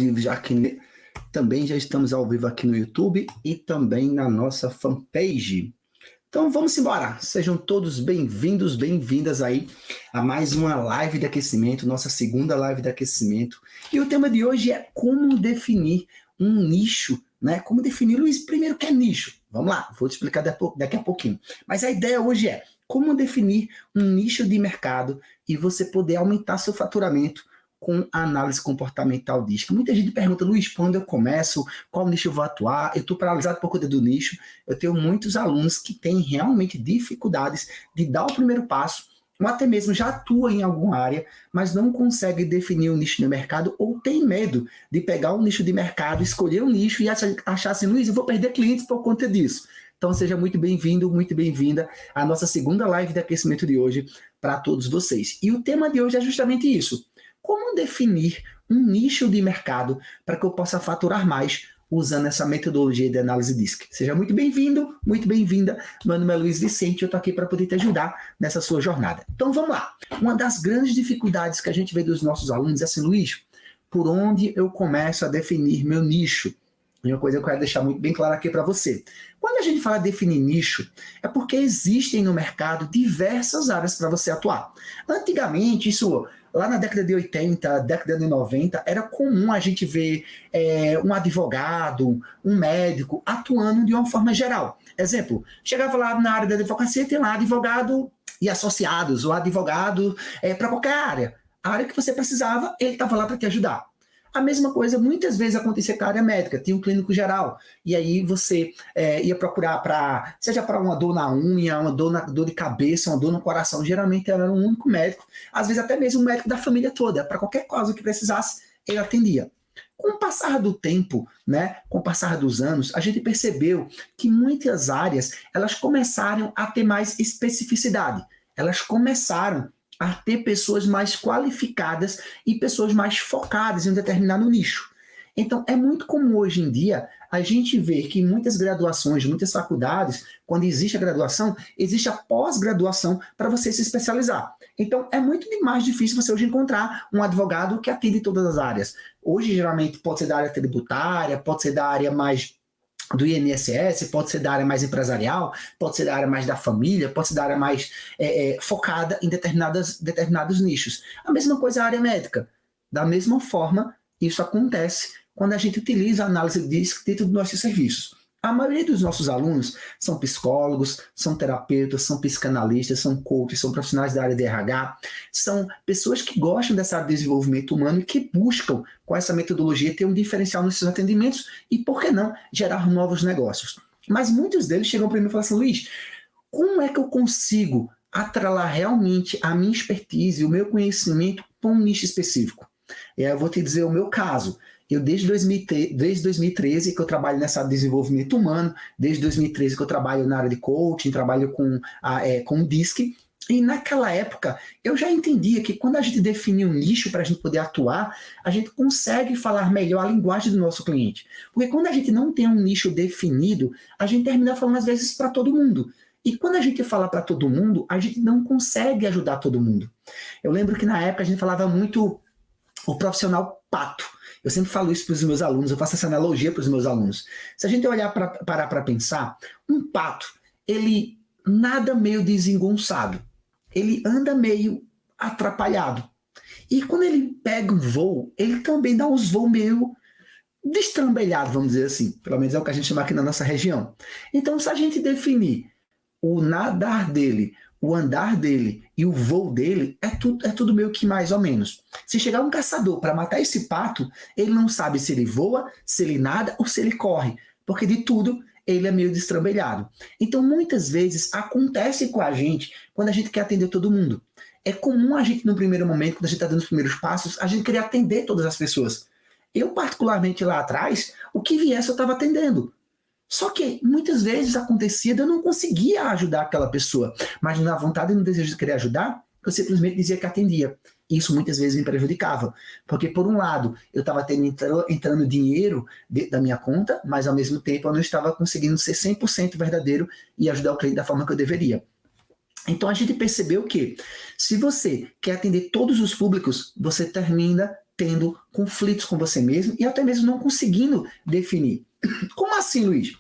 Já aqui, também já estamos ao vivo aqui no YouTube e também na nossa fanpage. Então vamos embora, sejam todos bem-vindos, bem-vindas aí a mais uma live de aquecimento, nossa segunda live de aquecimento. E o tema de hoje é como definir um nicho, né? Como definir, Luiz, primeiro o que é nicho? Vamos lá, vou te explicar daqui a pouquinho. Mas a ideia hoje é como definir um nicho de mercado e você poder aumentar seu faturamento com a análise comportamental DISC. Muita gente pergunta, Luiz, quando eu começo, qual nicho eu vou atuar? Eu estou paralisado por conta do nicho. Eu tenho muitos alunos que têm realmente dificuldades de dar o primeiro passo, ou até mesmo já atua em alguma área, mas não consegue definir um nicho de mercado, ou tem medo de pegar um nicho de mercado, escolher um nicho e achar assim, Luiz, eu vou perder clientes por conta disso. Então seja muito bem-vindo, muito bem-vinda à nossa segunda live de aquecimento de hoje para todos vocês. E o tema de hoje é justamente isso. Como definir um nicho de mercado para que eu possa faturar mais usando essa metodologia de análise DISC? Seja muito bem-vindo, muito bem-vinda. Meu nome é Luiz Vicente e eu estou aqui para poder te ajudar nessa sua jornada. Então vamos lá. Uma das grandes dificuldades que a gente vê dos nossos alunos é assim, Luiz, por onde eu começo a definir meu nicho? E uma coisa que eu quero deixar muito bem claro aqui para você. Quando a gente fala definir nicho, é porque existem no mercado diversas áreas para você atuar. Antigamente, isso... Lá na década de 80, década de 90, era comum a gente ver um advogado, um médico atuando de uma forma geral. Exemplo, chegava lá na área da advocacia, tem lá advogado e associados, ou advogado para qualquer área. A área que você precisava, ele estava lá para te ajudar. A mesma coisa muitas vezes acontecia com a área médica, tinha um clínico geral, e aí você ia procurar seja para uma dor na unha, uma dor de cabeça, uma dor no coração, geralmente era um único médico, às vezes até mesmo um médico da família toda, para qualquer coisa que precisasse, ele atendia. Com o passar do tempo, né, com o passar dos anos, a gente percebeu que muitas áreas elas começaram a ter mais especificidade, elas começaram a ter pessoas mais qualificadas e pessoas mais focadas em um determinado nicho. Então, é muito comum hoje em dia a gente ver que em muitas graduações, muitas faculdades, quando existe a graduação, existe a pós-graduação para você se especializar. Então, é muito mais difícil você hoje encontrar um advogado que atende todas as áreas. Hoje, geralmente, pode ser da área tributária, pode ser da área mais do INSS, pode ser da área mais empresarial, pode ser da área mais da família, pode ser da área mais focada em determinados nichos. A mesma coisa a área médica. Da mesma forma, isso acontece quando a gente utiliza a análise de DISC dentro dos nossos serviços. A maioria dos nossos alunos são psicólogos, são terapeutas, são psicanalistas, são coaches, são profissionais da área de RH, são pessoas que gostam dessa área de desenvolvimento humano e que buscam, com essa metodologia, ter um diferencial nos seus atendimentos e, por que não, gerar novos negócios. Mas muitos deles chegam para mim e falam assim, Luiz, como é que eu consigo atrelar realmente a minha expertise, o meu conhecimento para um nicho específico? Eu vou te dizer o meu caso. Eu, desde 2013 que eu trabalho nessa área de desenvolvimento humano, desde 2013 que eu trabalho na área de coaching, trabalho com DISC, e naquela época eu já entendia que quando a gente define um nicho para a gente poder atuar, a gente consegue falar melhor a linguagem do nosso cliente. Porque quando a gente não tem um nicho definido, a gente termina falando às vezes para todo mundo. E quando a gente fala para todo mundo, a gente não consegue ajudar todo mundo. Eu lembro que na época a gente falava muito o profissional pato. Eu sempre falo isso para os meus alunos, eu faço essa analogia para os meus alunos. Se a gente parar para pensar, um pato, ele nada meio desengonçado, ele anda meio atrapalhado. E quando ele pega um voo, ele também dá uns voos meio destrambelhados, vamos dizer assim. Pelo menos é o que a gente chama aqui na nossa região. Então, se a gente definir o nadar dele, o andar dele e o voo dele, é tudo meio que mais ou menos. Se chegar um caçador para matar esse pato, ele não sabe se ele voa, se ele nada ou se ele corre, porque de tudo ele é meio destrambelhado. Então, muitas vezes, acontece com a gente quando a gente quer atender todo mundo. É comum a gente, no primeiro momento, quando a gente está dando os primeiros passos, a gente querer atender todas as pessoas. Eu, particularmente, lá atrás, o que viesse eu estava atendendo. Só que muitas vezes acontecia de eu não conseguia ajudar aquela pessoa, mas na vontade e no desejo de querer ajudar, eu simplesmente dizia que atendia. Isso muitas vezes me prejudicava, porque por um lado eu estava entrando dinheiro da minha conta, mas ao mesmo tempo eu não estava conseguindo ser 100% verdadeiro e ajudar o cliente da forma que eu deveria. Então a gente percebeu que se você quer atender todos os públicos, você termina tendo conflitos com você mesmo e até mesmo não conseguindo definir. Como assim, Luiz?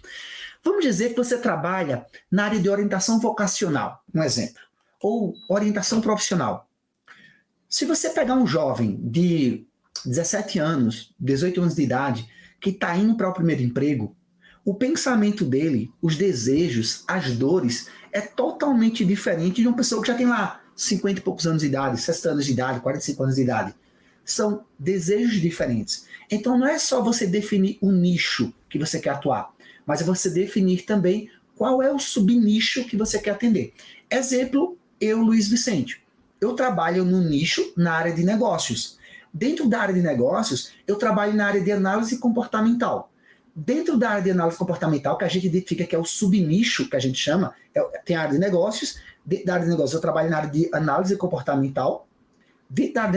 Vamos dizer que você trabalha na área de orientação vocacional, um exemplo, ou orientação profissional. Se você pegar um jovem de 17 anos, 18 anos de idade, que está indo para o primeiro emprego, o pensamento dele, os desejos, as dores, é totalmente diferente de uma pessoa que já tem lá 50 e poucos anos de idade, 60 anos de idade, 45 anos de idade. São desejos diferentes. Então não é só você definir o nicho que você quer atuar, mas é você definir também qual é o subnicho que você quer atender. Exemplo, eu, Luiz Vicente. Eu trabalho no nicho na área de negócios. Dentro da área de negócios, eu trabalho na área de análise comportamental. Dentro da área de análise comportamental, que a gente identifica que é o subnicho, que a gente chama, tem a área de negócios. Dentro da área de negócios, eu trabalho na área de análise comportamental. Dentro da área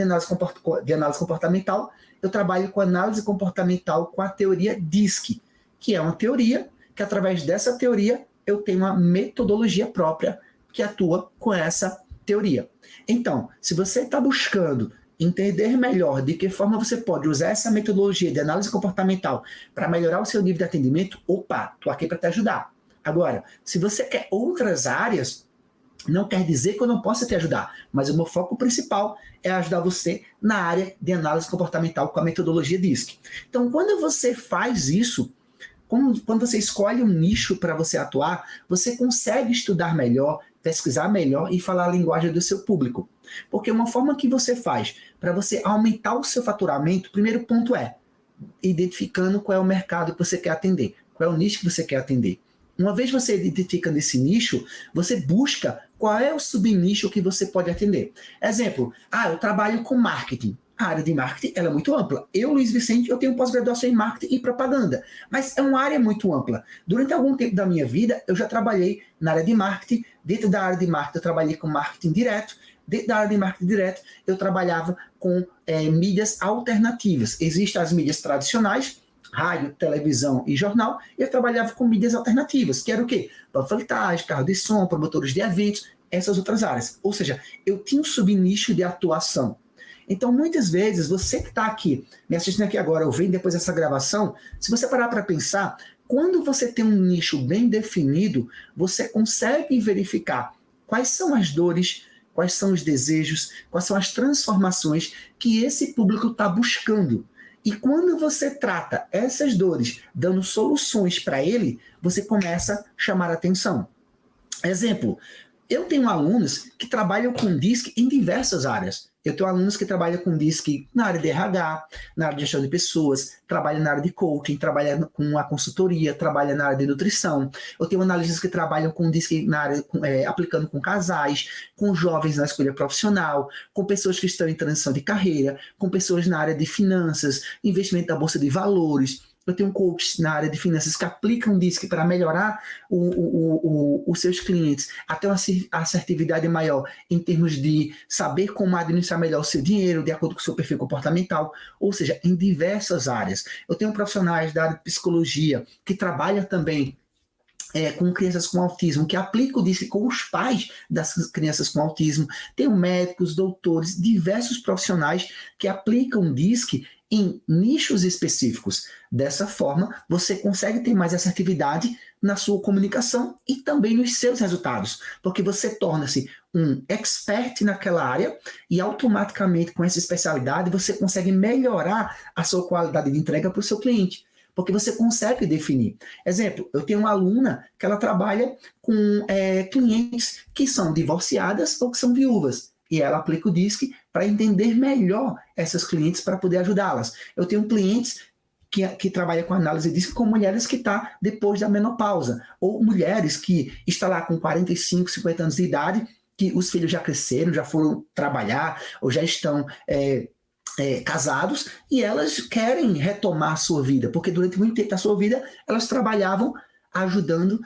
de análise comportamental, eu trabalho com análise comportamental com a teoria DISC, que é uma teoria que, através dessa teoria, eu tenho uma metodologia própria que atua com essa teoria. Então, se você está buscando entender melhor de que forma você pode usar essa metodologia de análise comportamental para melhorar o seu nível de atendimento, opa, estou aqui para te ajudar. Agora, se você quer outras áreas, não quer dizer que eu não possa te ajudar, mas o meu foco principal é ajudar você na área de análise comportamental com a metodologia DISC. Então, quando você faz isso, quando você escolhe um nicho para você atuar, você consegue estudar melhor, pesquisar melhor e falar a linguagem do seu público. Porque uma forma que você faz para você aumentar o seu faturamento, o primeiro ponto é identificando qual é o mercado que você quer atender, qual é o nicho que você quer atender. Uma vez você identifica nesse nicho, você busca qual é o subnicho que você pode atender. Exemplo, eu trabalho com marketing. A área de marketing ela é muito ampla. Eu, Luiz Vicente, eu tenho pós-graduação em marketing e propaganda, mas é uma área muito ampla. Durante algum tempo da minha vida, eu já trabalhei na área de marketing. Dentro da área de marketing, eu trabalhei com marketing direto. Dentro da área de marketing direto, eu trabalhava com mídias alternativas. Existem as mídias tradicionais, rádio, televisão e jornal, e eu trabalhava com mídias alternativas, que era o quê? Panfletagem, carro de som, promotores de eventos, essas outras áreas. Ou seja, eu tinha um subnicho de atuação. Então, muitas vezes, você que está aqui, me assistindo aqui agora, ou vem depois dessa gravação, se você parar para pensar, quando você tem um nicho bem definido, você consegue verificar quais são as dores, quais são os desejos, quais são as transformações que esse público está buscando. E quando você trata essas dores, dando soluções para ele, você começa a chamar a atenção. Exemplo, eu tenho alunos que trabalham com DISC em diversas áreas. Eu tenho alunos que trabalham com DISC na área de RH, na área de gestão de pessoas, trabalham na área de coaching, trabalham com a consultoria, trabalham na área de nutrição. Eu tenho analistas que trabalham com DISC na área, aplicando com casais, com jovens na escolha profissional, com pessoas que estão em transição de carreira, com pessoas na área de finanças, investimento da bolsa de valores. Eu tenho coaches na área de finanças que aplicam DISC para melhorar os seus clientes, até uma assertividade maior em termos de saber como administrar melhor o seu dinheiro, de acordo com o seu perfil comportamental, ou seja, em diversas áreas. Eu tenho profissionais da área de psicologia que trabalham também com crianças com autismo, que aplicam o DISC com os pais das crianças com autismo. Tenho médicos, doutores, diversos profissionais que aplicam DISC em nichos específicos. Dessa forma, você consegue ter mais assertividade na sua comunicação e também nos seus resultados, porque você torna-se um expert naquela área e automaticamente com essa especialidade você consegue melhorar a sua qualidade de entrega para o seu cliente, porque você consegue definir. Exemplo, eu tenho uma aluna que ela trabalha com clientes que são divorciadas ou que são viúvas, e ela aplica o DISC para entender melhor essas clientes para poder ajudá-las. Eu tenho clientes que trabalham com análise DISC com mulheres que estão depois da menopausa, ou mulheres que estão lá com 45, 50 anos de idade, que os filhos já cresceram, já foram trabalhar, ou já estão casados, e elas querem retomar a sua vida, porque durante muito tempo da sua vida elas trabalhavam ajudando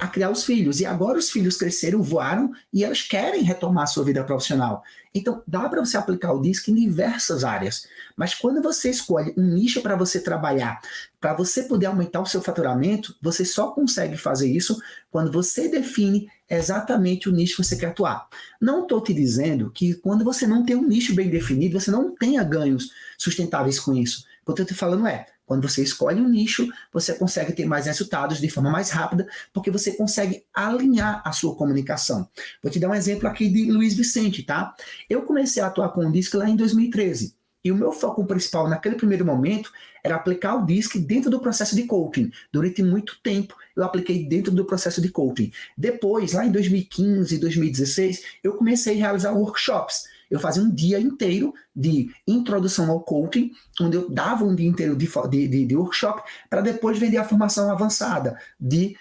a criar os filhos. E agora os filhos cresceram, voaram e elas querem retomar a sua vida profissional. Então, dá para você aplicar o DISC em diversas áreas. Mas quando você escolhe um nicho para você trabalhar, para você poder aumentar o seu faturamento, você só consegue fazer isso quando você define exatamente o nicho que você quer atuar. Não estou te dizendo que quando você não tem um nicho bem definido, você não tenha ganhos sustentáveis com isso. O que eu estou te falando é, quando você escolhe um nicho, você consegue ter mais resultados de forma mais rápida, porque você consegue alinhar a sua comunicação. Vou te dar um exemplo aqui de Luiz Vicente, tá? Eu comecei a atuar com o DISC lá em 2013. E o meu foco principal naquele primeiro momento era aplicar o DISC dentro do processo de coaching. Durante muito tempo, eu apliquei dentro do processo de coaching. Depois, lá em 2015, 2016, eu comecei a realizar workshops. Eu fazia um dia inteiro de introdução ao coaching, onde eu dava um dia inteiro de workshop, para depois vender a formação avançada de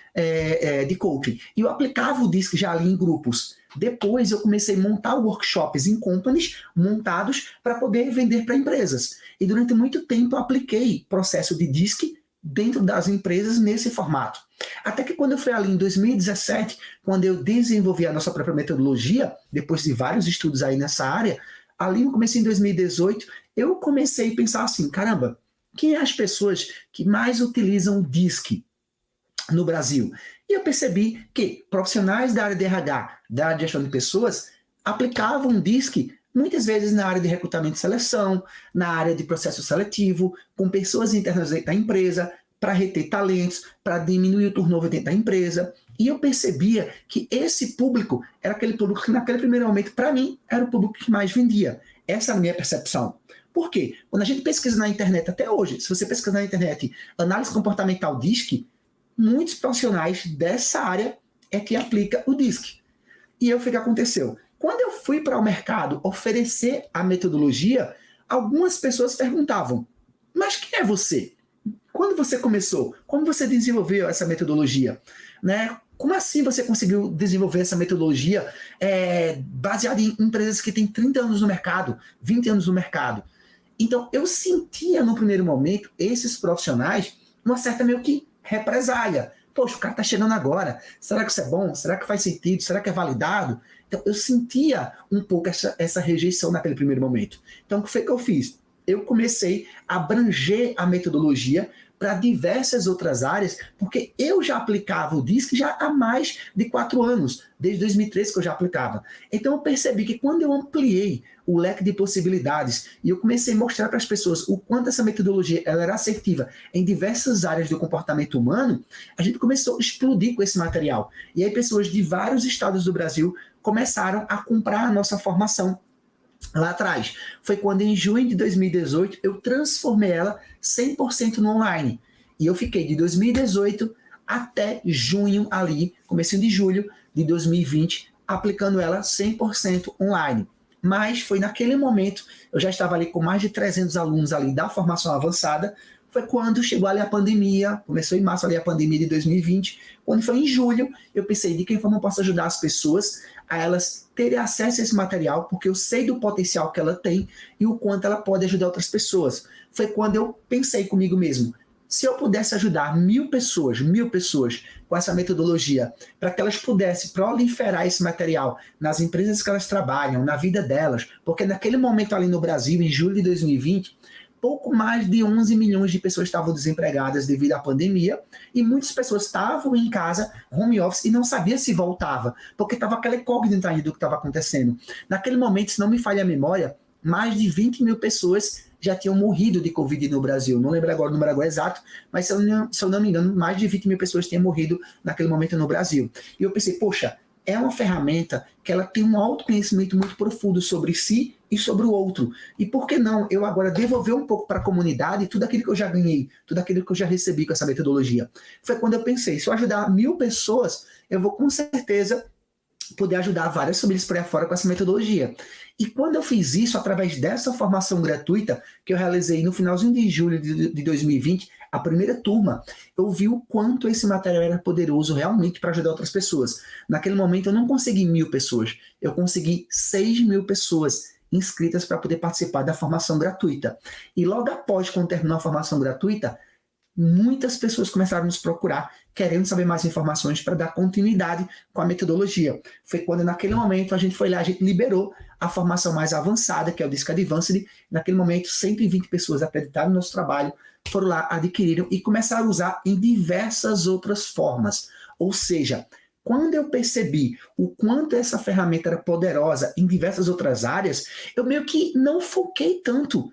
coaching. E eu aplicava o DISC já ali em grupos. Depois eu comecei a montar workshops em companies montados para poder vender para empresas. E durante muito tempo eu apliquei processo de DISC dentro das empresas nesse formato. Até que quando eu fui ali em 2017, quando eu desenvolvi a nossa própria metodologia, depois de vários estudos aí nessa área, ali no começo em 2018, eu comecei a pensar assim, caramba, quem é as pessoas que mais utilizam o DISC no Brasil? E eu percebi que profissionais da área de RH, da área de gestão de pessoas, aplicavam o DISC muitas vezes na área de recrutamento e seleção, na área de processo seletivo, com pessoas internas da empresa, para reter talentos, para diminuir o turnover dentro da empresa. E eu percebia que esse público era aquele público que naquele primeiro momento, para mim, era o público que mais vendia. Essa é a minha percepção. Por quê? Quando a gente pesquisa na internet, até hoje, se você pesquisar na internet análise comportamental DISC, muitos profissionais dessa área é que aplica o DISC. E o que aconteceu? Quando eu fui para o mercado oferecer a metodologia, algumas pessoas perguntavam, mas quem é você? Quando você começou? Como você desenvolveu essa metodologia? Né? Como assim você conseguiu desenvolver essa metodologia baseada em empresas que têm 30 anos no mercado, 20 anos no mercado? Então, eu sentia no primeiro momento, esses profissionais, uma certa meio que represália. Poxa, o cara está chegando agora. Será que isso é bom? Será que faz sentido? Será que é validado? Então, eu sentia um pouco essa rejeição naquele primeiro momento. Então, o que foi que eu fiz? Eu comecei a abranger a metodologia para diversas outras áreas, porque eu já aplicava o DISC já há mais de 4 anos, desde 2013 que eu já aplicava. Então eu percebi que quando eu ampliei o leque de possibilidades e eu comecei a mostrar para as pessoas o quanto essa metodologia ela era assertiva em diversas áreas do comportamento humano, a gente começou a explodir com esse material. E aí pessoas de vários estados do Brasil começaram a comprar a nossa formação. Lá atrás, foi quando em junho de 2018 eu transformei ela 100% no online. E eu fiquei de 2018 até junho ali, comecinho de julho de 2020, aplicando ela 100% online. Mas foi naquele momento, eu já estava ali com mais de 300 alunos ali da formação avançada, foi quando chegou ali a pandemia, começou em março ali a pandemia de 2020, quando foi em julho, eu pensei de que forma eu posso ajudar as pessoas a elas terem acesso a esse material, porque eu sei do potencial que ela tem e o quanto ela pode ajudar outras pessoas. Foi quando eu pensei comigo mesmo, se eu pudesse ajudar 1.000 pessoas com essa metodologia, para que elas pudessem proliferar esse material nas empresas que elas trabalham, na vida delas, porque naquele momento ali no Brasil, em julho de 2020, pouco mais de 11 milhões de pessoas estavam desempregadas devido à pandemia e muitas pessoas estavam em casa, home office, e não sabia se voltava, porque estava aquela incógnita ainda do que estava acontecendo. Naquele momento, se não me falha a memória, mais de 20 mil pessoas já tinham morrido de Covid no Brasil. Não lembro agora o número agora exato, mas se eu não me engano, mais de 20 mil pessoas tinham morrido naquele momento no Brasil. E eu pensei, poxa, é uma ferramenta que ela tem um autoconhecimento muito profundo sobre si e sobre o outro. E por que não eu agora devolver um pouco para a comunidade tudo aquilo que eu já ganhei, tudo aquilo que eu já recebi com essa metodologia? Foi quando eu pensei, se eu ajudar 1.000 pessoas, eu vou com certeza poder ajudar várias famílias por aí fora com essa metodologia. E quando eu fiz isso, através dessa formação gratuita que eu realizei no finalzinho de julho de 2020, a primeira turma, eu vi o quanto esse material era poderoso realmente para ajudar outras pessoas. Naquele momento eu não consegui 1.000 pessoas, eu consegui 6.000 pessoas inscritas para poder participar da formação gratuita. E logo após, quando terminou a formação gratuita, muitas pessoas começaram a nos procurar, querendo saber mais informações para dar continuidade com a metodologia. Foi quando, naquele momento, a gente foi lá, a gente liberou a formação mais avançada, que é o DISC Advanced. Naquele momento, 120 pessoas acreditaram no nosso trabalho, foram lá, adquiriram e começaram a usar em diversas outras formas. Ou seja, quando eu percebi o quanto essa ferramenta era poderosa em diversas outras áreas, eu meio que não foquei tanto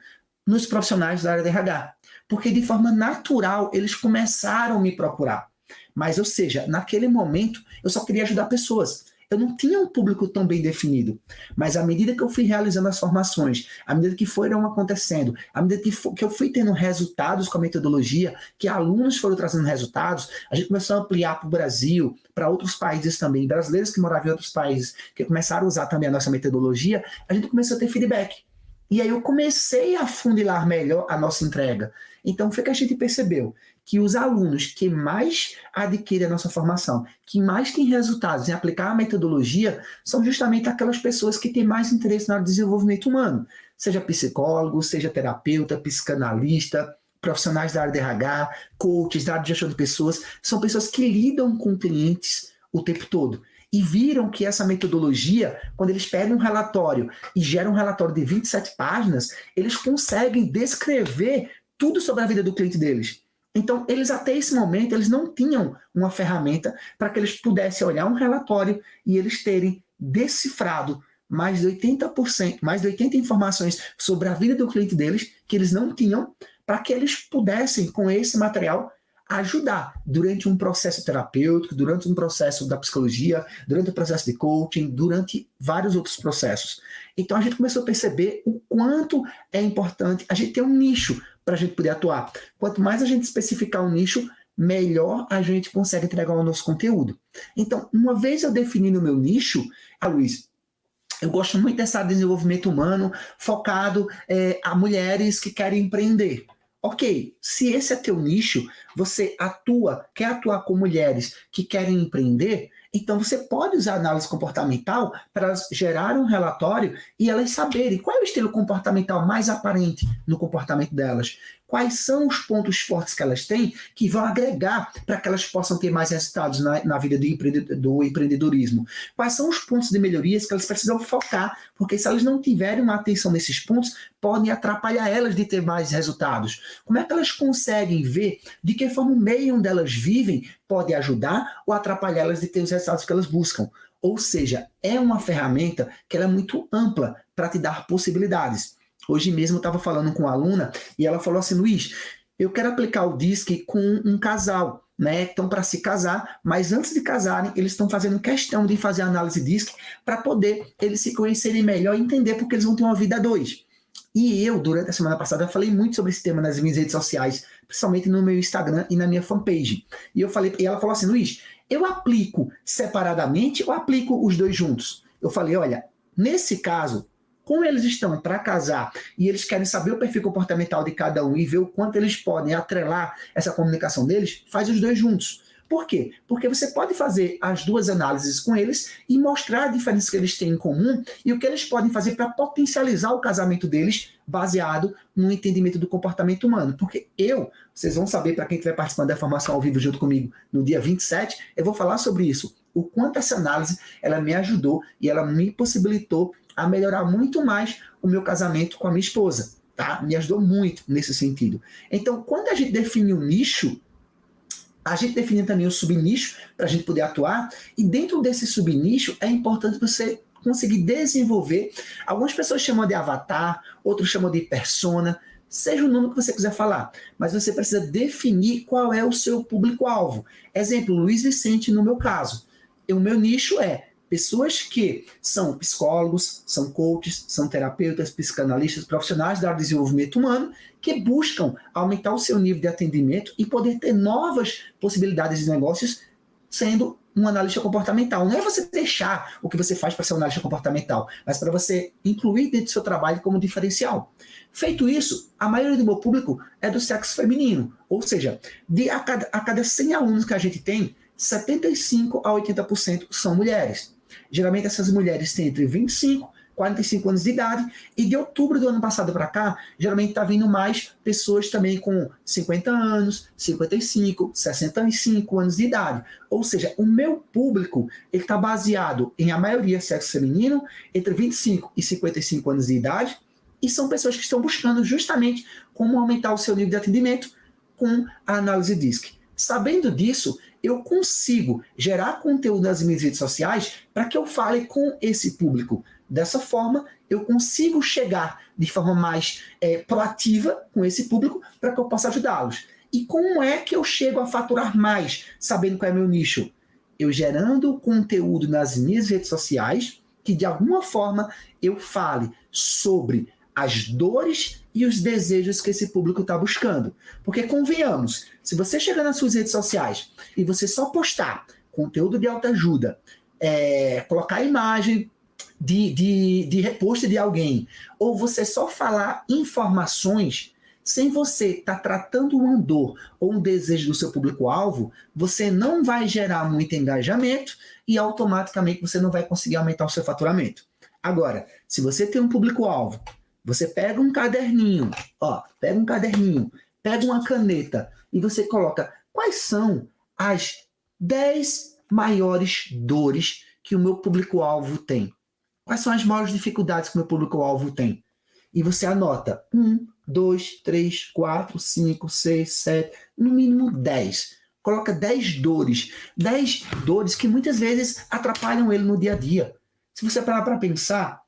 nos profissionais da área de RH, porque de forma natural eles começaram a me procurar. Mas, ou seja, naquele momento eu só queria ajudar pessoas. Eu não tinha um público tão bem definido. Mas à medida que eu fui realizando as formações, à medida que foram acontecendo, à medida que eu fui tendo resultados com a metodologia, que alunos foram trazendo resultados, a gente começou a ampliar para o Brasil, para outros países também, brasileiros que moravam em outros países, que começaram a usar também a nossa metodologia, a gente começou a ter feedback. E aí eu comecei a funilar melhor a nossa entrega. Então foi que a gente percebeu que os alunos que mais adquirem a nossa formação, que mais têm resultados em aplicar a metodologia, são justamente aquelas pessoas que têm mais interesse no desenvolvimento humano. Seja psicólogo, seja terapeuta, psicanalista, profissionais da área de RH, coaches da área de gestão de pessoas, são pessoas que lidam com clientes o tempo todo. E viram que essa metodologia, quando eles pegam um relatório e geram um relatório de 27 páginas, eles conseguem descrever tudo sobre a vida do cliente deles. Então, eles até esse momento, eles não tinham uma ferramenta para que eles pudessem olhar um relatório e eles terem decifrado mais de 80%, mais de 80 informações sobre a vida do cliente deles, que eles não tinham, para que eles pudessem, com esse material, ajudar durante um processo terapêutico, durante um processo da psicologia, durante o processo de coaching, durante vários outros processos. Então a gente começou a perceber o quanto é importante a gente ter um nicho para a gente poder atuar. Quanto mais a gente especificar um nicho, melhor a gente consegue entregar o nosso conteúdo. Então, uma vez eu definindo o meu nicho, Luiz, eu gosto muito desse desenvolvimento humano focado a mulheres que querem empreender. Ok, se esse é teu nicho, você quer atuar com mulheres que querem empreender, então você pode usar análise comportamental para gerar um relatório e elas saberem qual é o estilo comportamental mais aparente no comportamento delas. Quais são os pontos fortes que elas têm que vão agregar para que elas possam ter mais resultados na vida do empreendedorismo? Quais são os pontos de melhorias que elas precisam focar? Porque se elas não tiverem uma atenção nesses pontos, podem atrapalhar elas de ter mais resultados. Como é que elas conseguem ver de que forma o meio onde elas vivem pode ajudar ou atrapalhar elas de ter os resultados que elas buscam? Ou seja, é uma ferramenta que ela é muito ampla para te dar possibilidades. Hoje mesmo eu estava falando com uma aluna e ela falou assim: Luiz, eu quero aplicar o DISC com um casal, né? Então, para se casar, mas antes de casarem, eles estão fazendo questão de fazer a análise DISC para poder eles se conhecerem melhor e entender porque eles vão ter uma vida a dois. E eu, durante a semana passada, falei muito sobre esse tema nas minhas redes sociais, principalmente no meu Instagram e na minha fanpage. E ela falou assim: Luiz, eu aplico separadamente ou aplico os dois juntos? Eu falei: olha, nesse caso, como eles estão para casar e eles querem saber o perfil comportamental de cada um e ver o quanto eles podem atrelar essa comunicação deles, faz os dois juntos. Por quê? Porque você pode fazer as duas análises com eles e mostrar a diferença que eles têm em comum e o que eles podem fazer para potencializar o casamento deles baseado no entendimento do comportamento humano. Porque vocês vão saber, para quem estiver participando da formação ao vivo junto comigo no dia 27, eu vou falar sobre isso. O quanto essa análise ela me ajudou e ela me possibilitou a melhorar muito mais o meu casamento com a minha esposa, tá? Me ajudou muito nesse sentido. Então, quando a gente define um nicho, a gente define também o subnicho para a gente poder atuar, e dentro desse subnicho é importante você conseguir desenvolver. Algumas pessoas chamam de avatar, outros chamam de persona, seja o nome que você quiser falar, mas você precisa definir qual é o seu público-alvo. Exemplo, Luiz Vicente no meu caso. O meu nicho é pessoas que são psicólogos, são coaches, são terapeutas, psicanalistas, profissionais da área de desenvolvimento humano que buscam aumentar o seu nível de atendimento e poder ter novas possibilidades de negócios sendo um analista comportamental. Não é você deixar o que você faz para ser um analista comportamental, mas para você incluir dentro do seu trabalho como diferencial. Feito isso, a maioria do meu público é do sexo feminino, ou seja, a cada 100 alunos que a gente tem, 75% a 80% são mulheres. Geralmente essas mulheres têm entre 25 e 45 anos de idade, e de outubro do ano passado para cá, geralmente está vindo mais pessoas também com 50 anos, 55, 65 anos de idade. Ou seja, o meu público está baseado em a maioria sexo feminino, entre 25 e 55 anos de idade, e são pessoas que estão buscando justamente como aumentar o seu nível de atendimento com a análise DISC. Sabendo disso, eu consigo gerar conteúdo nas minhas redes sociais para que eu fale com esse público. Dessa forma, eu consigo chegar de forma mais proativa com esse público para que eu possa ajudá-los. E como é que eu chego a faturar mais, sabendo qual é meu nicho? Eu gerando conteúdo nas minhas redes sociais, que de alguma forma eu fale sobre as dores e os desejos que esse público está buscando. Porque convenhamos, se você chegar nas suas redes sociais e você só postar conteúdo de autoajuda, colocar imagem de reposto de alguém, ou você só falar informações, sem você estar tratando uma dor ou um desejo do seu público-alvo, você não vai gerar muito engajamento e automaticamente você não vai conseguir aumentar o seu faturamento. Agora, se você tem um público-alvo, você pega um caderninho, pega uma caneta e você coloca quais são as 10 maiores dores que o meu público-alvo tem. Quais são as maiores dificuldades que o meu público-alvo tem? E você anota 1, 2, 3, 4, 5, 6, 7, no mínimo 10. Coloca 10 dores. 10 dores que muitas vezes atrapalham ele no dia a dia. Se você parar para pensar,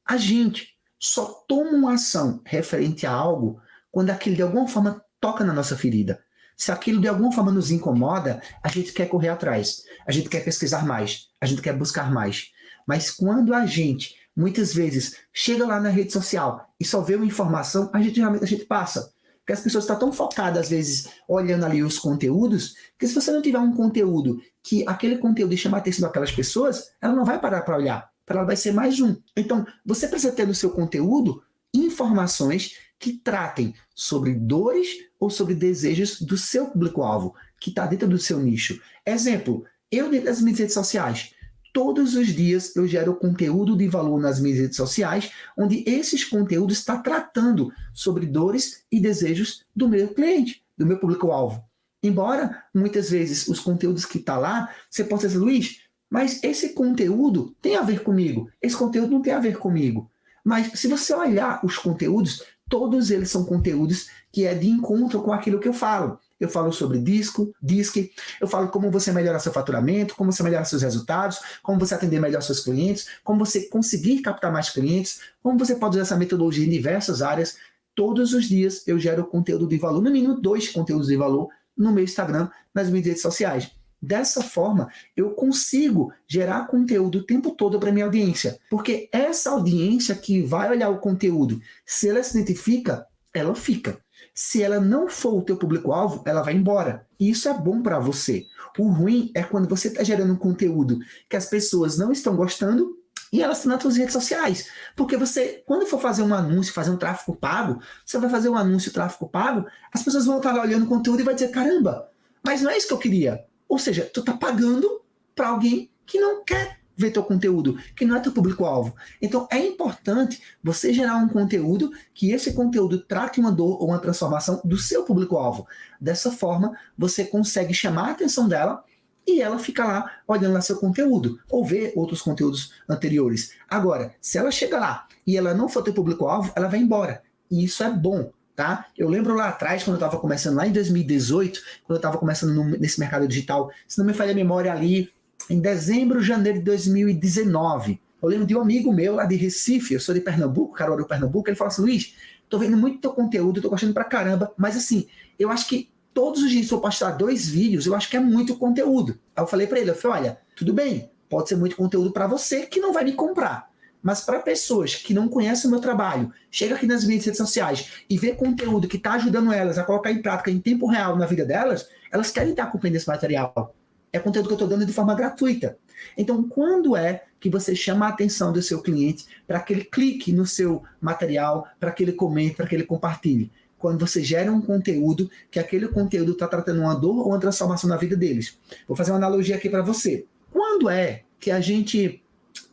a gente só toma uma ação referente a algo quando aquilo de alguma forma toca na nossa ferida. Se aquilo de alguma forma nos incomoda, a gente quer correr atrás, a gente quer pesquisar mais, a gente quer buscar mais. Mas quando a gente, muitas vezes, chega lá na rede social e só vê uma informação, geralmente a gente passa. Porque as pessoas estão tão focadas, às vezes, olhando ali os conteúdos, que se você não tiver um conteúdo que aquele conteúdo chama a atenção daquelas pessoas, ela não vai parar para olhar. Para ela vai ser mais um. Então, você precisa ter no seu conteúdo informações que tratem sobre dores ou sobre desejos do seu público-alvo, que está dentro do seu nicho. Exemplo, eu dentro das minhas redes sociais, todos os dias eu gero conteúdo de valor nas minhas redes sociais, onde esses conteúdos estão tratando sobre dores e desejos do meu cliente, do meu público-alvo. Embora, muitas vezes, os conteúdos que estão lá, você possa dizer, Luiz, mas esse conteúdo tem a ver comigo, esse conteúdo não tem a ver comigo. Mas se você olhar os conteúdos, todos eles são conteúdos que é de encontro com aquilo que eu falo. Eu falo sobre DISC, eu falo como você melhorar seu faturamento, como você melhorar seus resultados, como você atender melhor seus clientes, como você conseguir captar mais clientes, como você pode usar essa metodologia em diversas áreas. Todos os dias eu gero conteúdo de valor, no mínimo 2 conteúdos de valor no meu Instagram, nas minhas redes sociais. Dessa forma, eu consigo gerar conteúdo o tempo todo para minha audiência. Porque essa audiência que vai olhar o conteúdo, se ela se identifica, ela fica. Se ela não for o teu público-alvo, ela vai embora. E isso é bom para você. O ruim é quando você está gerando um conteúdo que as pessoas não estão gostando e elas estão nas suas redes sociais. Porque você, quando for fazer um anúncio, fazer um tráfego pago, você vai fazer um anúncio tráfego pago, as pessoas vão estar lá olhando o conteúdo e vai dizer, caramba, mas não é isso que eu queria. Ou seja, tu está pagando para alguém que não quer ver teu conteúdo, que não é teu público-alvo. Então, é importante você gerar um conteúdo que esse conteúdo trate uma dor ou uma transformação do seu público-alvo. Dessa forma, você consegue chamar a atenção dela e ela fica lá olhando lá seu conteúdo, ou ver outros conteúdos anteriores. Agora, se ela chega lá e ela não for teu público-alvo, ela vai embora. E isso é bom. Tá? Eu lembro lá atrás, quando eu estava começando, lá em 2018, quando eu estava começando nesse mercado digital, se não me falha a memória ali, em dezembro, janeiro de 2019, eu lembro de um amigo meu lá de Recife, eu sou de Pernambuco, Caruaru, Pernambuco, ele falou assim, Luiz, tô vendo muito teu conteúdo, tô gostando pra caramba, mas assim, eu acho que todos os dias se eu postar 2 vídeos, eu acho que é muito conteúdo. Aí eu falei pra ele, olha, tudo bem, pode ser muito conteúdo pra você que não vai me comprar. Mas para pessoas que não conhecem o meu trabalho, chega aqui nas minhas redes sociais e vê conteúdo que está ajudando elas a colocar em prática em tempo real na vida delas, elas querem estar acompanhando esse material. É conteúdo que eu estou dando de forma gratuita. Então, quando é que você chama a atenção do seu cliente para que ele clique no seu material, para que ele comente, para que ele compartilhe? Quando você gera um conteúdo, que aquele conteúdo está tratando uma dor ou uma transformação na vida deles. Vou fazer uma analogia aqui para você. Quando é que a gente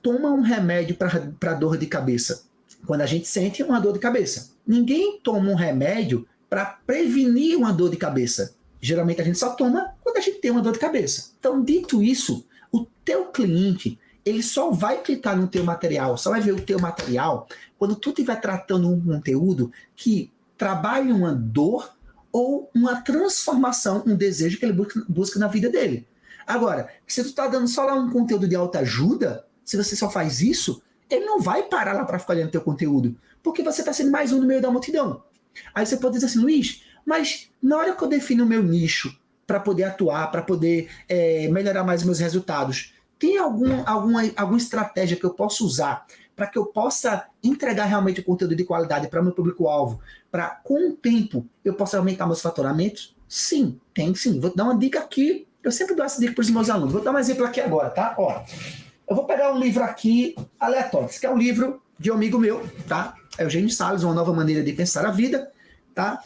toma um remédio para dor de cabeça? Quando a gente sente uma dor de cabeça. Ninguém toma um remédio para prevenir uma dor de cabeça. Geralmente a gente só toma quando a gente tem uma dor de cabeça. Então, dito isso, o teu cliente, ele só vai clicar no teu material, só vai ver o teu material quando tu estiver tratando um conteúdo que trabalha uma dor ou uma transformação, um desejo que ele busca na vida dele. Agora, se tu está dando só lá um conteúdo de autoajuda, se você só faz isso, ele não vai parar lá para ficar olhando teu conteúdo, porque você está sendo mais um no meio da multidão. Aí você pode dizer assim, Luiz, mas na hora que eu defino o meu nicho para poder atuar, para poder melhorar mais meus resultados, tem alguma estratégia que eu possa usar para que eu possa entregar realmente o conteúdo de qualidade para meu público-alvo, para com o tempo eu possa aumentar meus faturamentos? Sim, tem sim. Vou dar uma dica aqui, eu sempre dou essa dica para os meus alunos. Vou dar um exemplo aqui agora, tá? Ó, eu vou pegar um livro aqui aleatório. Esse aqui é um livro de um amigo meu, tá? Eugênio Salles, Uma Nova Maneira de Pensar a Vida, tá?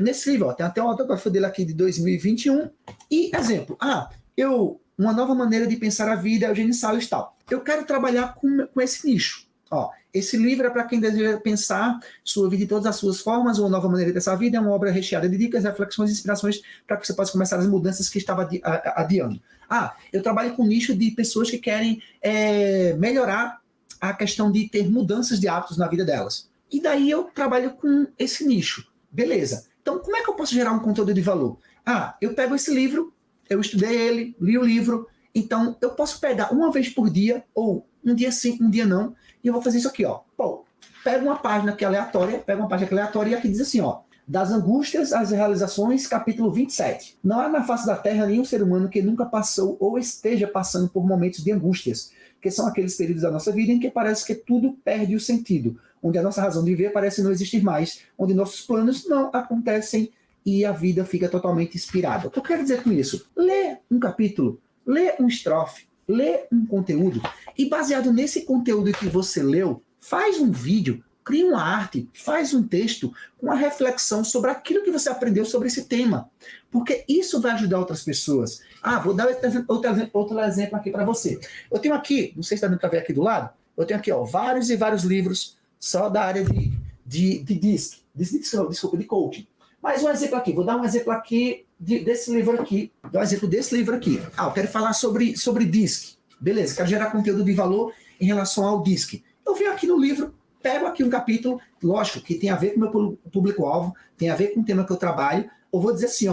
Nesse livro, ó, tem até uma autógrafa dele aqui de 2021. E, exemplo, Uma Nova Maneira de Pensar a Vida, Eugênio Salles e tal. Eu quero trabalhar com esse nicho. Ó, esse livro é para quem deseja pensar sua vida em todas as suas formas. Uma Nova Maneira de Pensar a Vida é uma obra recheada de dicas, reflexões e inspirações para que você possa começar as mudanças que estava adiando. Eu trabalho com nicho de pessoas que querem melhorar a questão de ter mudanças de hábitos na vida delas. E daí eu trabalho com esse nicho. Beleza. Então, como é que eu posso gerar um conteúdo de valor? Eu pego esse livro, eu estudei ele, li o livro, então eu posso pegar uma vez por dia, ou um dia sim, um dia não, e eu vou fazer isso aqui, ó. Pego uma página aqui aleatória, e aqui diz assim, ó, Das Angústias às Realizações, capítulo 27. Não há na face da Terra nenhum ser humano que nunca passou ou esteja passando por momentos de angústias, que são aqueles períodos da nossa vida em que parece que tudo perde o sentido, onde a nossa razão de viver parece não existir mais, onde nossos planos não acontecem e a vida fica totalmente inspirada. O que eu quero dizer com isso? Lê um capítulo, lê um estrofe, lê um conteúdo e baseado nesse conteúdo que você leu, faz um vídeo, cria uma arte, faz um texto com uma reflexão sobre aquilo que você aprendeu sobre esse tema. Porque isso vai ajudar outras pessoas. Vou dar outro exemplo aqui para você. Eu tenho aqui, não sei se está dando para ver aqui do lado, eu tenho aqui vários e vários livros só da área de coaching. Mas um exemplo aqui, vou dar um exemplo aqui desse livro aqui. Dar um exemplo desse livro aqui. Eu quero falar sobre DISC. Beleza, quero gerar conteúdo de valor em relação ao DISC. Eu venho aqui no livro, pego aqui um capítulo, lógico, que tem a ver com o meu público-alvo, tem a ver com o tema que eu trabalho. Eu vou dizer assim,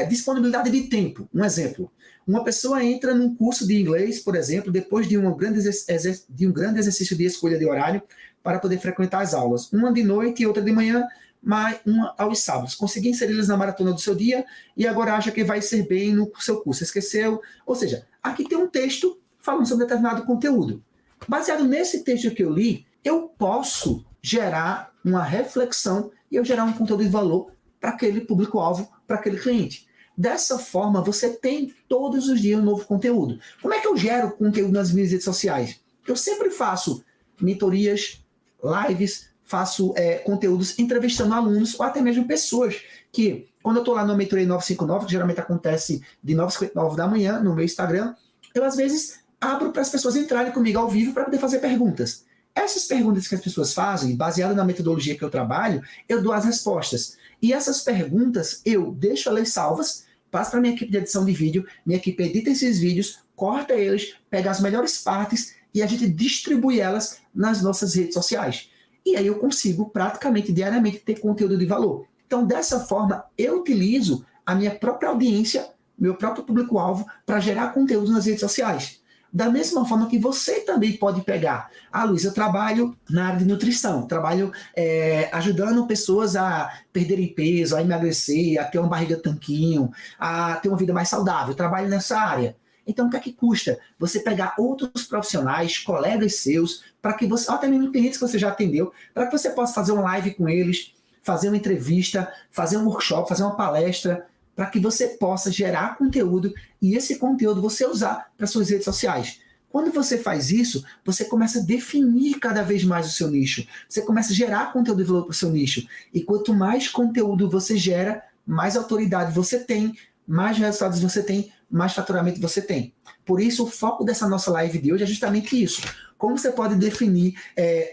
disponibilidade de tempo. Um exemplo. Uma pessoa entra num curso de inglês, por exemplo, depois de um grande exercício de escolha de horário para poder frequentar as aulas. Uma de noite e outra de manhã, mas uma aos sábados. Consegui inseri-los na maratona do seu dia e agora acha que vai ser bem no seu curso. Esqueceu? Ou seja, aqui tem um texto falando sobre determinado conteúdo. Baseado nesse texto que eu li, eu posso gerar uma reflexão e eu gerar um conteúdo de valor para aquele público-alvo, para aquele cliente. Dessa forma, você tem todos os dias um novo conteúdo. Como é que eu gero conteúdo nas minhas redes sociais? Eu sempre faço mentorias, lives, faço conteúdos entrevistando alunos ou até mesmo pessoas que, quando eu estou lá no Mentoria 959, que geralmente acontece de 9h59 da manhã no meu Instagram, eu às vezes abro para as pessoas entrarem comigo ao vivo para poder fazer perguntas. Essas perguntas que as pessoas fazem, baseado na metodologia que eu trabalho, eu dou as respostas. E essas perguntas eu deixo elas salvas, passo para minha equipe de edição de vídeo, minha equipe edita esses vídeos, corta eles, pega as melhores partes e a gente distribui elas nas nossas redes sociais. E aí eu consigo praticamente diariamente ter conteúdo de valor. Então, dessa forma, eu utilizo a minha própria audiência, meu próprio público-alvo, para gerar conteúdo nas redes sociais. Da mesma forma que você também pode pegar. Luiz, eu trabalho na área de nutrição, trabalho ajudando pessoas a perderem peso, a emagrecer, a ter uma barriga tanquinho, a ter uma vida mais saudável. Eu trabalho nessa área. Então, o que é que custa? Você pegar outros profissionais, colegas seus, para que você, até mesmo clientes que você já atendeu, para que você possa fazer uma live com eles, fazer uma entrevista, fazer um workshop, fazer uma palestra, para que você possa gerar conteúdo e esse conteúdo você usar para suas redes sociais. Quando você faz isso, você começa a definir cada vez mais o seu nicho. Você começa a gerar conteúdo de valor para o seu nicho. E quanto mais conteúdo você gera, mais autoridade você tem, mais resultados você tem, mais faturamento você tem. Por isso, o foco dessa nossa live de hoje é justamente isso. Como você pode definir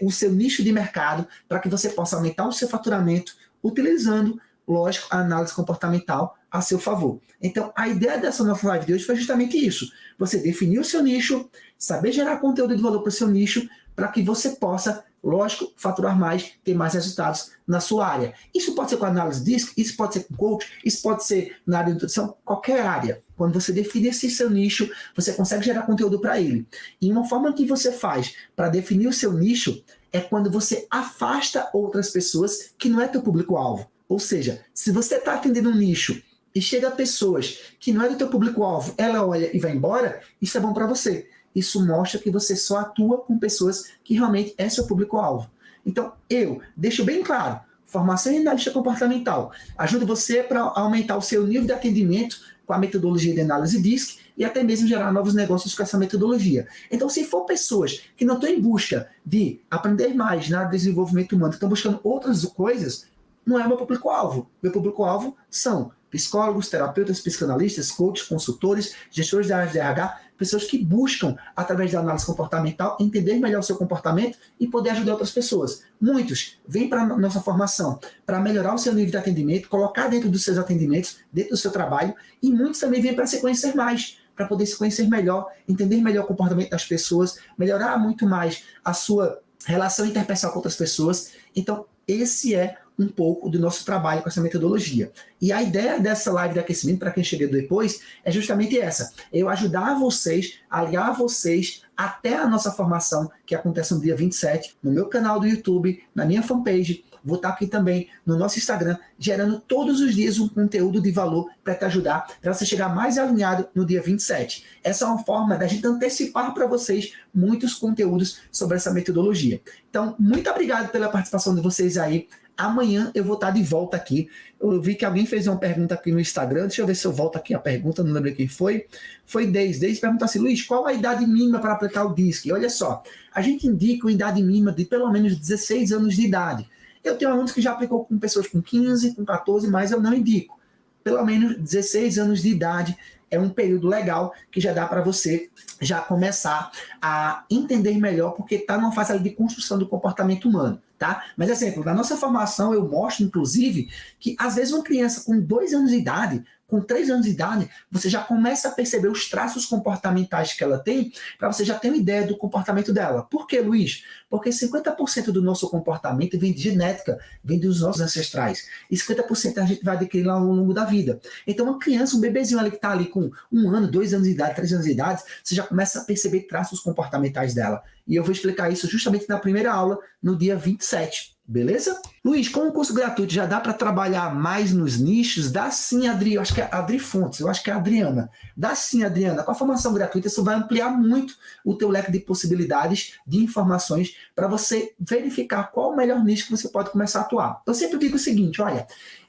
o seu nicho de mercado para que você possa aumentar o seu faturamento utilizando, lógico, a análise comportamental a seu favor. Então, a ideia dessa nossa live de hoje foi justamente isso. Você definir o seu nicho, saber gerar conteúdo de valor para o seu nicho, para que você possa, lógico, faturar mais, ter mais resultados na sua área. Isso pode ser com análise DISC, isso pode ser com coach, isso pode ser na área de nutrição, qualquer área. Quando você define esse seu nicho, você consegue gerar conteúdo para ele. E uma forma que você faz para definir o seu nicho é quando você afasta outras pessoas que não é teu público-alvo. Ou seja, se você está atendendo um nicho e chega a pessoas que não é do teu público-alvo, ela olha e vai embora, isso é bom para você. Isso mostra que você só atua com pessoas que realmente é seu público-alvo. Então, eu deixo bem claro, formação em analista comportamental ajuda você para aumentar o seu nível de atendimento com a metodologia de análise DISC e até mesmo gerar novos negócios com essa metodologia. Então, se for pessoas que não estão em busca de aprender mais na área de desenvolvimento humano, estão buscando outras coisas, não é meu público-alvo. Meu público-alvo são psicólogos, terapeutas, psicanalistas, coaches, consultores, gestores da área de RH, pessoas que buscam, através da análise comportamental, entender melhor o seu comportamento e poder ajudar outras pessoas. Muitos vêm para a nossa formação para melhorar o seu nível de atendimento, colocar dentro dos seus atendimentos, dentro do seu trabalho, e muitos também vêm para se conhecer mais, para poder se conhecer melhor, entender melhor o comportamento das pessoas, melhorar muito mais a sua relação interpessoal com outras pessoas. Então, esse é um pouco do nosso trabalho com essa metodologia. E a ideia dessa live de aquecimento, para quem chegou depois, é justamente essa. Eu ajudar vocês, aliar vocês até a nossa formação, que acontece no dia 27, no meu canal do YouTube, na minha fanpage. Vou estar aqui também no nosso Instagram, gerando todos os dias um conteúdo de valor para te ajudar, para você chegar mais alinhado no dia 27. Essa é uma forma da gente antecipar para vocês muitos conteúdos sobre essa metodologia. Então, muito obrigado pela participação de vocês aí. Amanhã eu vou estar de volta aqui. Eu vi que alguém fez uma pergunta aqui no Instagram. Deixa eu ver se eu volto aqui a pergunta, não lembro quem foi. Foi Deise perguntou assim: Luiz, qual a idade mínima para aplicar o DISC? Olha só, a gente indica uma idade mínima de pelo menos 16 anos de idade. Eu tenho alunos que já aplicou com pessoas com 15, com 14, mas eu não indico. Pelo menos 16 anos de idade é um período legal que já dá para você já começar a entender melhor, porque está numa fase de construção do comportamento humano, tá? Mas, exemplo, na nossa formação eu mostro, inclusive, que às vezes uma criança com 2 anos de idade, com 3 anos de idade, você já começa a perceber os traços comportamentais que ela tem, para você já ter uma ideia do comportamento dela. Por quê, Luiz? Porque 50% do nosso comportamento vem de genética, vem dos nossos ancestrais. E 50% a gente vai adquirir lá ao longo da vida. Então, uma criança, um bebezinho ali que está ali com 1 ano, 2 anos de idade, 3 anos de idade, você já começa a perceber traços comportamentais dela. E eu vou explicar isso justamente na primeira aula, no dia 27. Beleza? Luiz, com o curso gratuito já dá para trabalhar mais nos nichos? Dá sim, Adri. Eu acho que é Adri Fontes, eu acho que é a Adriana. Dá sim, Adriana. Com a formação gratuita, isso vai ampliar muito o teu leque de possibilidades, de informações, para você verificar qual o melhor nicho que você pode começar a atuar. Eu sempre digo o seguinte, olha,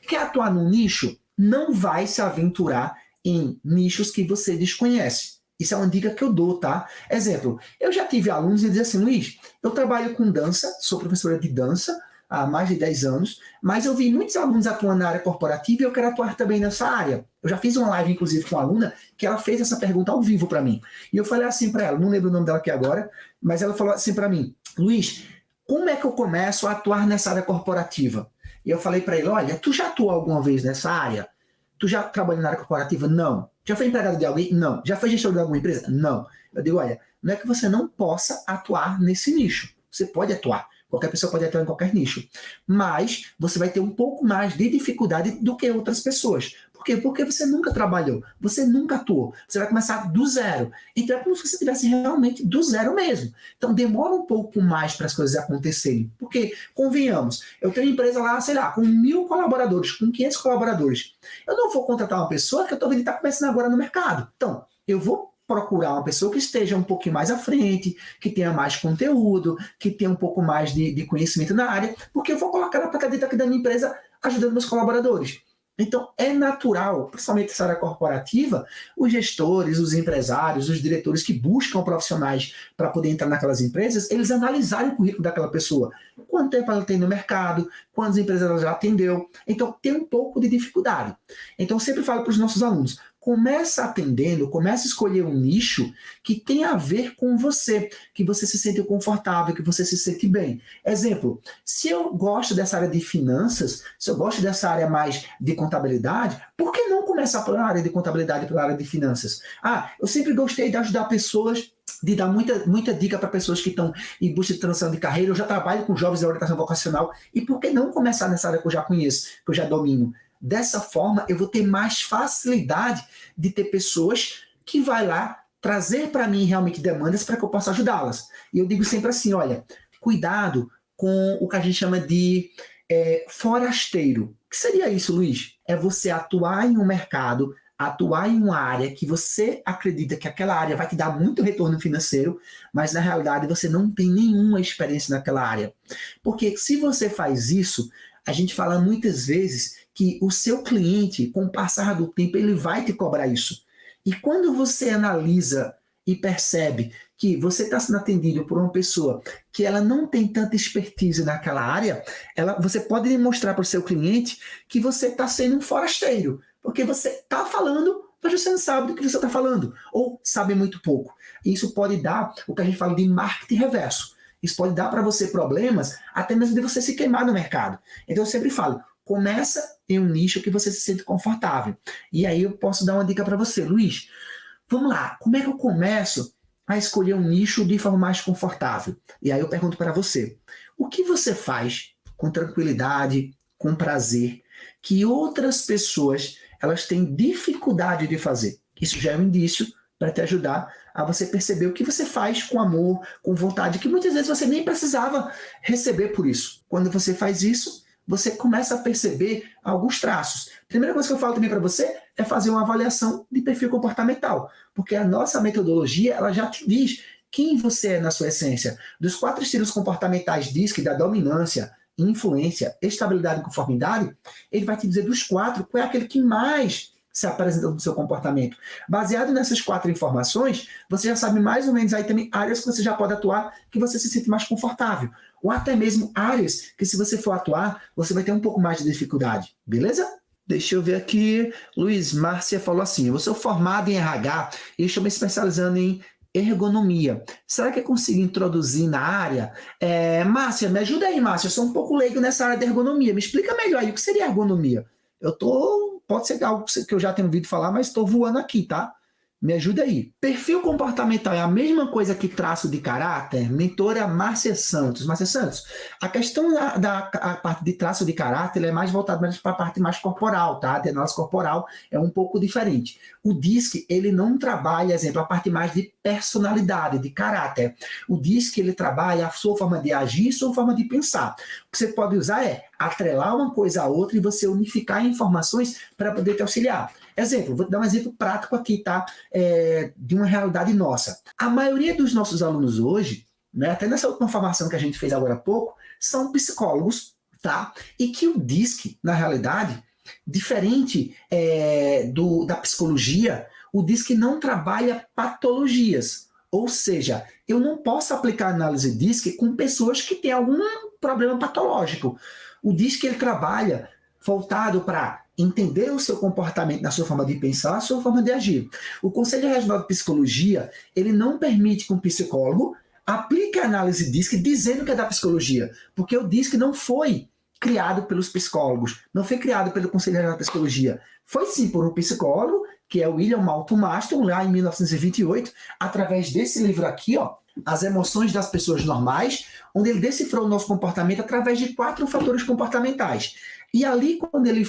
quer atuar num nicho? Não vai se aventurar em nichos que você desconhece. Isso é uma dica que eu dou, tá? Exemplo, eu já tive alunos e dizem assim: Luiz, eu trabalho com dança, sou professora de dança há mais de 10 anos, mas eu vi muitos alunos atuando na área corporativa e eu quero atuar também nessa área. Eu já fiz uma live, inclusive, com uma aluna que ela fez essa pergunta ao vivo para mim. E eu falei assim para ela, não lembro o nome dela aqui agora, mas ela falou assim para mim: Luiz, como é que eu começo a atuar nessa área corporativa? E eu falei para ele: olha, tu já atuou alguma vez nessa área? Tu já trabalhou na área corporativa? Não. Já foi empregado de alguém? Não. Já foi gestor de alguma empresa? Não. Eu digo, olha, não é que você não possa atuar nesse nicho. Você pode atuar. Qualquer pessoa pode atuar em qualquer nicho. Mas você vai ter um pouco mais de dificuldade do que outras pessoas. Por quê? Porque você nunca trabalhou. Você nunca atuou. Você vai começar do zero. Então é como se você estivesse realmente do zero mesmo. Então demora um pouco mais para as coisas acontecerem. Porque, convenhamos, eu tenho uma empresa lá, sei lá, com 1.000 colaboradores, com 500 colaboradores. Eu não vou contratar uma pessoa que eu estou vendo que está começando agora no mercado. Então, eu vou procurar uma pessoa que esteja um pouquinho mais à frente, que tenha mais conteúdo, que tenha um pouco mais de conhecimento na área, porque eu vou colocar ela para dentro aqui da minha empresa ajudando meus colaboradores. Então, é natural, principalmente essa área corporativa, os gestores, os empresários, os diretores que buscam profissionais para poder entrar naquelas empresas, eles analisarem o currículo daquela pessoa. Quanto tempo ela tem no mercado, quantas empresas ela já atendeu. Então, tem um pouco de dificuldade. Então, eu sempre falo para os nossos alunos, começa atendendo, começa a escolher um nicho que tem a ver com você, que você se sente confortável, que você se sente bem. Exemplo, se eu gosto dessa área de finanças, se eu gosto dessa área mais de contabilidade, por que não começar pela área de contabilidade, pela área de finanças? Eu sempre gostei de ajudar pessoas, de dar muita dica para pessoas que estão em busca de transição de carreira. Eu já trabalho com jovens em orientação vocacional, e por que não começar nessa área que eu já conheço, que eu já domino? Dessa forma, eu vou ter mais facilidade de ter pessoas que vai lá trazer para mim realmente demandas para que eu possa ajudá-las. E eu digo sempre assim, olha, cuidado com o que a gente chama de forasteiro. O que seria isso, Luiz? É você atuar em um mercado, atuar em uma área que você acredita que aquela área vai te dar muito retorno financeiro, mas na realidade você não tem nenhuma experiência naquela área. Porque se você faz isso, a gente fala muitas vezes que o seu cliente, com o passar do tempo, ele vai te cobrar isso. E quando você analisa e percebe que você está sendo atendido por uma pessoa que ela não tem tanta expertise naquela área, você pode demonstrar para o seu cliente que você está sendo um forasteiro, porque você está falando, mas você não sabe do que você está falando, ou sabe muito pouco. Isso pode dar o que a gente fala de marketing reverso. Isso pode dar para você problemas, até mesmo de você se queimar no mercado. Então eu sempre falo, começa em um nicho que você se sente confortável. E aí eu posso dar uma dica para você, Luiz. Vamos lá, como é que eu começo a escolher um nicho de forma mais confortável? E aí eu pergunto para você, o que você faz com tranquilidade, com prazer, que outras pessoas elas têm dificuldade de fazer? Isso já é um indício para te ajudar a você perceber o que você faz com amor, com vontade, que muitas vezes você nem precisava receber por isso. Quando você faz isso, você começa a perceber alguns traços. A primeira coisa que eu falo também para você é fazer uma avaliação de perfil comportamental, porque a nossa metodologia ela já te diz quem você é na sua essência. Dos 4 estilos comportamentais DISC, da dominância, influência, estabilidade e conformidade, ele vai te dizer dos 4 qual é aquele que mais se apresenta no seu comportamento. Baseado nessas 4 informações, você já sabe mais ou menos aí também áreas que você já pode atuar, que você se sente mais confortável. Ou até mesmo áreas que, se você for atuar, você vai ter um pouco mais de dificuldade. Beleza? Deixa eu ver aqui. Luiz Márcia falou assim, eu sou formado em RH e estou me especializando em ergonomia. Será que eu consigo introduzir na área? Márcia, me ajuda aí, Márcia. Eu sou um pouco leigo nessa área de ergonomia. Me explica melhor aí o que seria ergonomia. Pode ser algo que eu já tenho ouvido falar, mas estou voando aqui, tá? Me ajuda aí. Perfil comportamental é a mesma coisa que traço de caráter? Mentora Márcia Santos. Márcia Santos, a questão a parte de traço de caráter é mais voltada para a parte mais corporal, tá? A análise corporal é um pouco diferente. O DISC, ele não trabalha, exemplo, a parte mais de personalidade, de caráter. O DISC, ele trabalha a sua forma de agir e sua forma de pensar. O que você pode usar é atrelar uma coisa à outra e você unificar informações para poder te auxiliar. Exemplo, vou te dar um exemplo prático aqui, tá? De uma realidade nossa. A maioria dos nossos alunos hoje, né, até nessa última formação que a gente fez agora há pouco, são psicólogos, tá? E que o DISC, na realidade, diferente da psicologia, o DISC não trabalha patologias. Ou seja, eu não posso aplicar análise DISC com pessoas que têm algum problema patológico. O DISC ele trabalha voltado para entender o seu comportamento na sua forma de pensar, a sua forma de agir. O Conselho Regional de Psicologia, ele não permite que um psicólogo aplique a análise DISC dizendo que é da psicologia, porque o DISC não foi criado pelos psicólogos, não foi criado pelo Conselho Regional de Psicologia. Foi sim por um psicólogo, que é o William Moulton Marston, lá em 1928, através desse livro aqui, ó, As Emoções das Pessoas Normais, onde ele decifrou o nosso comportamento através de 4 fatores comportamentais. E ali, quando ele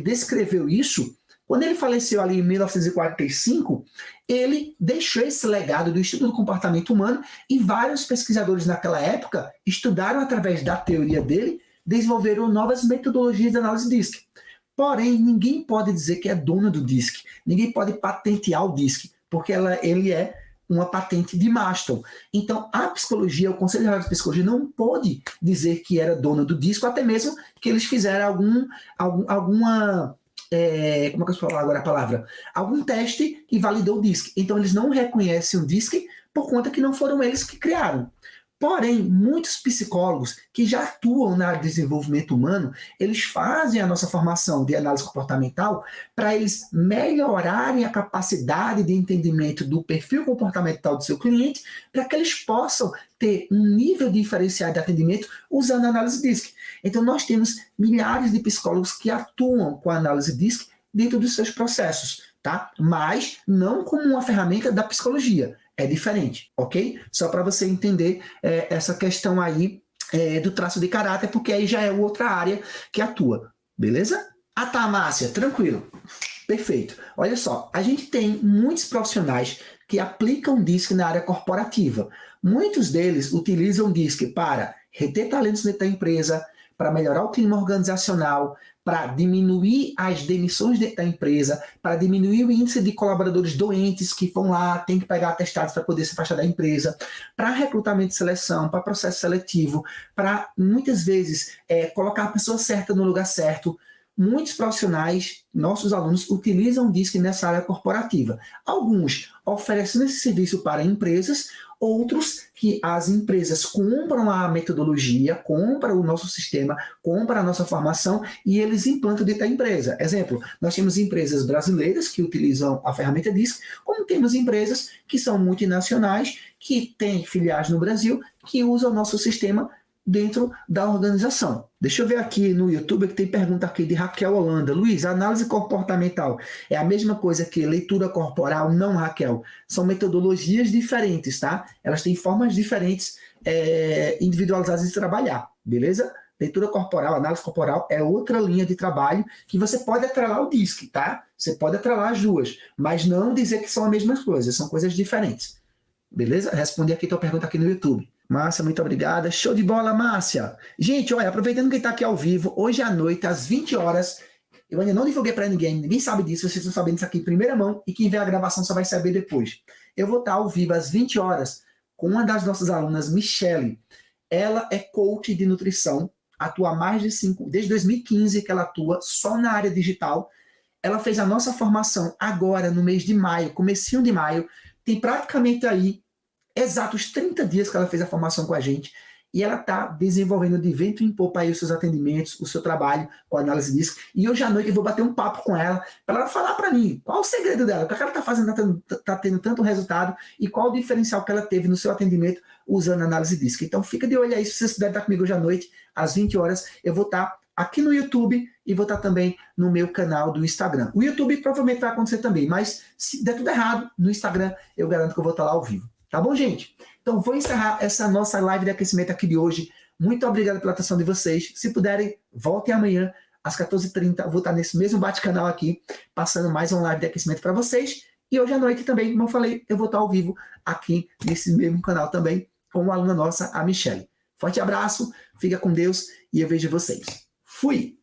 descreveu isso, quando ele faleceu ali em 1945, ele deixou esse legado do estudo do comportamento humano e vários pesquisadores naquela época estudaram através da teoria dele, desenvolveram novas metodologias de análise DISC. Porém, ninguém pode dizer que é dono do DISC, ninguém pode patentear o DISC, porque ele é uma patente de Marston. Então, a psicologia, o Conselho Regional de Psicologia não pôde dizer que era dona do DISC, até mesmo que eles fizeram alguma... como é que eu falo agora a palavra? Algum teste que validou o DISC. Então, eles não reconhecem o DISC por conta que não foram eles que criaram. Porém, muitos psicólogos que já atuam no desenvolvimento humano, eles fazem a nossa formação de análise comportamental para eles melhorarem a capacidade de entendimento do perfil comportamental do seu cliente, para que eles possam ter um nível diferenciado de atendimento usando a análise DISC. Então, nós temos milhares de psicólogos que atuam com a análise DISC dentro dos seus processos, tá? Mas não como uma ferramenta da psicologia. É diferente, ok? Só para você entender essa questão aí do traço de caráter, porque aí já é outra área que atua, beleza? Ah tá, Márcia, tranquilo. Perfeito. Olha só, a gente tem muitos profissionais que aplicam DISC na área corporativa. Muitos deles utilizam DISC para reter talentos dentro da empresa, para melhorar o clima organizacional, para diminuir as demissões dentro da empresa, para diminuir o índice de colaboradores doentes que vão lá, tem que pegar atestados para poder se afastar da empresa, para recrutamento e seleção, para processo seletivo, para muitas vezes colocar a pessoa certa no lugar certo. Muitos profissionais, nossos alunos, utilizam DISC nessa área corporativa. Alguns oferecendo esse serviço para empresas, outros que as empresas compram a metodologia, compram o nosso sistema, compram a nossa formação e eles implantam dentro da empresa. Exemplo, nós temos empresas brasileiras que utilizam a ferramenta DISC, como temos empresas que são multinacionais, que têm filiais no Brasil, que usam o nosso sistema dentro da organização. Deixa eu ver aqui no YouTube que tem pergunta aqui de Raquel Holanda. Luiz, análise comportamental é a mesma coisa que leitura corporal? Não, Raquel. São metodologias diferentes, tá? Elas têm formas diferentes individualizadas de trabalhar, beleza? Leitura corporal, análise corporal é outra linha de trabalho que você pode atrelar o DISC, tá? Você pode atrelar as duas, mas não dizer que são a mesma coisa, são coisas diferentes. Beleza? Respondi aqui a tua pergunta aqui no YouTube. Márcia, muito obrigada. Show de bola, Márcia. Gente, olha, aproveitando que está aqui ao vivo, hoje à noite, às 20 horas, eu ainda não divulguei para ninguém sabe disso, vocês estão sabendo isso aqui em primeira mão, e quem vê a gravação só vai saber depois. Eu vou estar ao vivo às 20 horas com uma das nossas alunas, Michele. Ela é coach de nutrição, atua há mais de desde 2015 que ela atua só na área digital. Ela fez a nossa formação agora, no mês de maio, comecinho de maio, tem praticamente aí exatos 30 dias que ela fez a formação com a gente e ela está desenvolvendo de vento em popa aí os seus atendimentos, o seu trabalho com a análise DISC. E hoje à noite eu vou bater um papo com ela para ela falar para mim qual o segredo dela, o que ela está fazendo, está tendo tanto resultado e qual o diferencial que ela teve no seu atendimento usando a análise DISC. Então fica de olho aí, se vocês puderem estar comigo hoje à noite, às 20 horas, eu vou estar aqui no YouTube e vou estar também no meu canal do Instagram. O YouTube provavelmente vai acontecer também, mas se der tudo errado, no Instagram eu garanto que eu vou estar lá ao vivo. Tá bom, gente? Então, vou encerrar essa nossa live de aquecimento aqui de hoje. Muito obrigado pela atenção de vocês. Se puderem, voltem amanhã, às 14h30. Vou estar nesse mesmo bate-canal aqui, passando mais uma live de aquecimento para vocês. E hoje à noite também, como eu falei, eu vou estar ao vivo aqui nesse mesmo canal também, com uma aluna nossa, a Michele. Forte abraço, fica com Deus e eu vejo vocês. Fui!